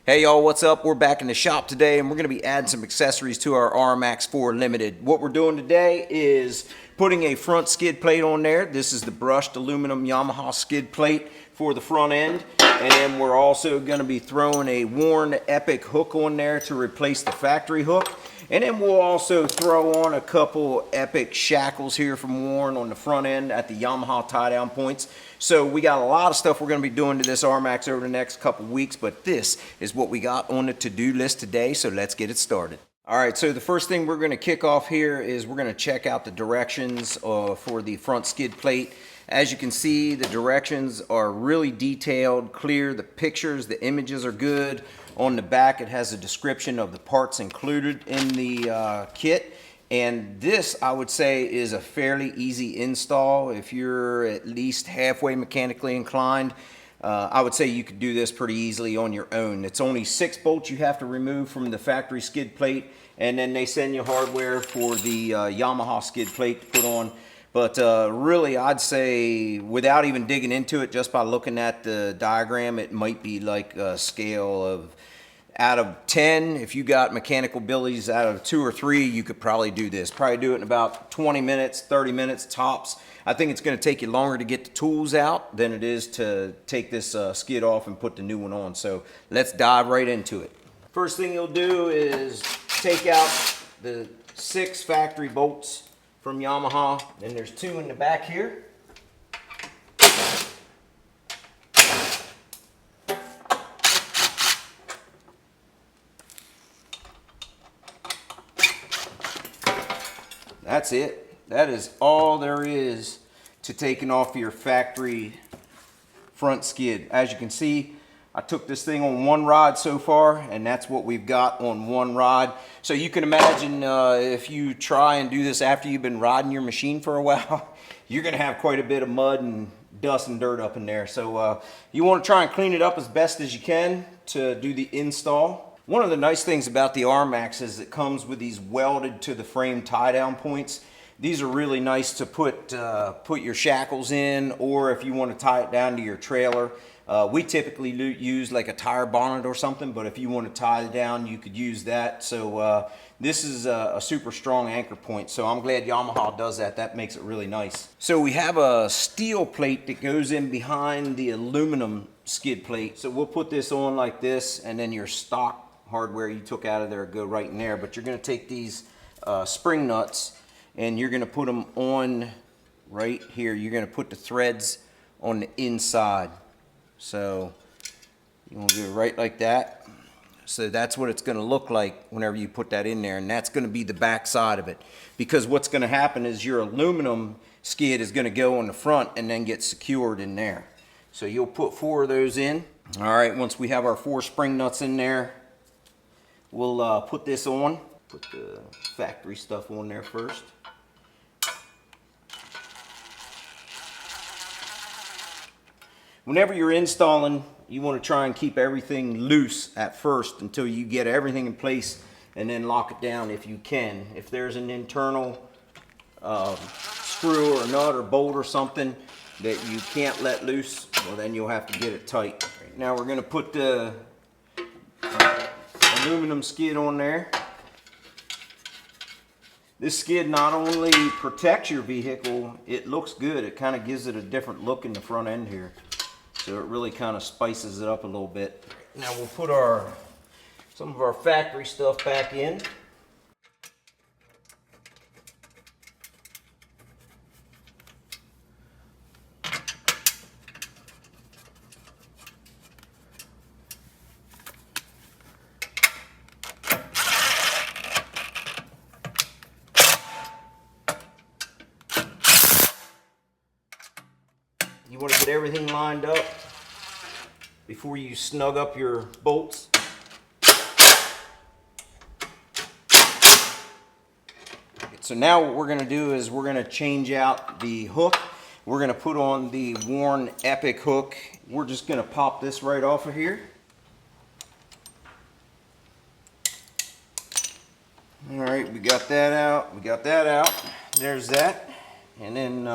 Hey y'all, what's up? We're back in the shop today and we're going to be adding some accessories to our RMAX 4 Limited. What we're doing today is putting a front skid plate on there. This is the brushed aluminum Yamaha skid plate for the front end. And then we're also going to be throwing a worn Epic hook on there to replace the factory hook. And then we'll also throw on a couple Epic Shackles here from Warren on the front end at the Yamaha tie down points. So we got a lot of stuff we're going to be doing to this RMAX over the next couple weeks, but this is what we got on the to-do list today, so let's get it started. All right, so the first thing we're going to kick off here is we're going to check out the directions for the front skid plate. As you can see, the directions are really detailed, clear. The pictures, the images are good. On the back, it has a description of the parts included in the kit. And this, I would say, is a fairly easy install. If you're at least halfway mechanically inclined, I would say you could do this pretty easily on your own. It's only 6 bolts you have to remove from the factory skid plate, and then they send you hardware for the Yamaha skid plate to put on. But really, I'd say without even digging into it, just by looking at the diagram, it might be like a scale of out of 10, if you got mechanical abilities, out of 2 or 3, you could probably do this. Probably do it in about 20 minutes, 30 minutes tops. I think it's going to take you longer to get the tools out than it is to take this skid off and put the new one on. So let's dive right into it. First thing you'll do is take out the 6 factory bolts from Yamaha. Then there's 2 in the back here. That's it. That is all there is to taking off your factory front skid. As you can see, I took this thing on 1 rod so far, and that's what we've got on 1 rod. So you can imagine if you try and do this after you've been riding your machine for a while, you're going to have quite a bit of mud and dust and dirt up in there. So you want to try and clean it up as best as you can to do the install. One of the nice things about the RMAX is it comes with these welded to the frame tie down points. These are really nice to put your shackles in, or if you want to tie it down to your trailer. We typically use like a tire bonnet or something, but if you want to tie it down, you could use that. So this is a super strong anchor point. So I'm glad Yamaha does that. That makes it really nice. So we have a steel plate that goes in behind the aluminum skid plate. So we'll put this on like this, and then your stock hardware you took out of there go right in there. But you're going to take these spring nuts and you're going to put them on right here. You're going to put the threads on the inside. So you want to do it right like that. So that's what it's going to look like whenever you put that in there, and that's going to be the back side of it. Because what's going to happen is your aluminum skid is going to go on the front and then get secured in there. So you'll put 4 of those in. All right, once we have our 4 spring nuts in there, we'll put this on. Put the factory stuff on there first. Whenever you're installing, you want to try and keep everything loose at first until you get everything in place, and then lock it down if you can. If there's an internal screw or nut or bolt or something that you can't let loose, well, then you'll have to get it tight. Right, now we're going to put the aluminum skid on there. This skid not only protects your vehicle, it looks good. It kind of gives it a different look in the front end here. So it really kind of spices it up a little bit. Now we'll put some of our factory stuff back in. You want to get everything lined up before you snug up your bolts. So now what we're going to do is we're going to change out the hook. We're going to put on the worn Epic hook. We're just going to pop this right off of here. All right, we got that out. We got that out. There's that. And then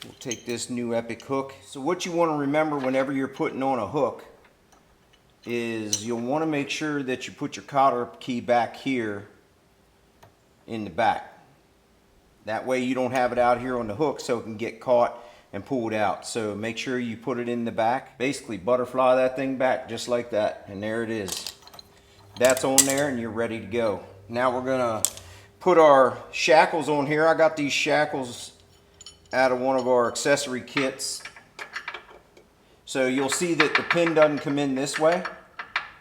We'll take this new Epic hook. So what you want to remember whenever you're putting on a hook is you'll want to make sure that you put your cotter key back here in the back. That way you don't have it out here on the hook so it can get caught and pulled out. So make sure you put it in the back. Basically butterfly that thing back just like that, and there it is. That's on there and you're ready to go. Now we're gonna put our shackles on here. I got these shackles out of one of our accessory kits. So you'll see that the pin doesn't come in this way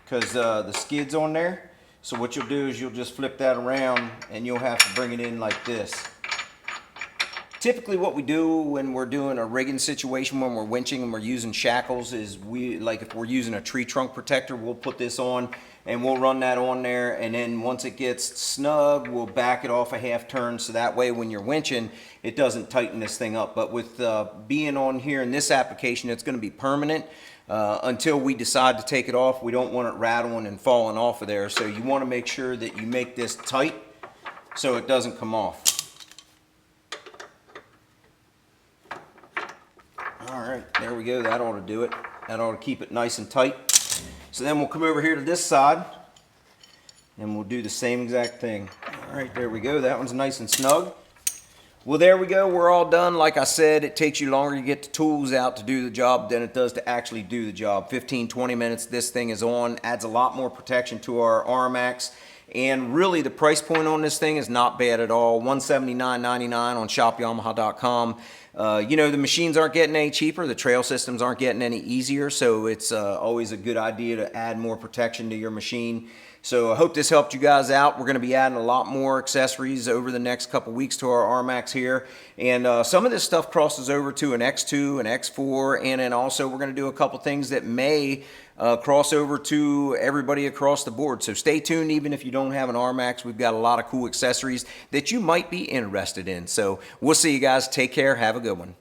because the skid's on there. So what you'll do is you'll just flip that around and you'll have to bring it in like this. Typically what we do when we're doing a rigging situation, when we're winching and we're using shackles, is if we're using a tree trunk protector, we'll put this on and we'll run that on there, and then once it gets snug, we'll back it off a half turn so that way when you're winching, it doesn't tighten this thing up. But with being on here in this application, it's going to be permanent until we decide to take it off. We don't want it rattling and falling off of there, so you want to make sure that you make this tight so it doesn't come off. Alright, there we go. That ought to do it. That ought to keep it nice and tight. So then we'll come over here to this side and we'll do the same exact thing. Alright, there we go. That one's nice and snug. Well, there we go. We're all done. Like I said, it takes you longer to get the tools out to do the job than it does to actually do the job. 15-20 minutes this thing is on. Adds a lot more protection to our RMAX. And really, the price point on this thing is not bad at all. $179.99 on shopyamaha.com. You know, the machines aren't getting any cheaper. The trail systems aren't getting any easier. So it's always a good idea to add more protection to your machine. So I hope this helped you guys out. We're going to be adding a lot more accessories over the next couple weeks to our RMAX here. And some of this stuff crosses over to an X2, an X4, and then also we're going to do a couple things that may cross over to everybody across the board. So stay tuned. Even if you don't have an RMAX, we've got a lot of cool accessories that you might be interested in. So we'll see you guys. Take care. Have a good one.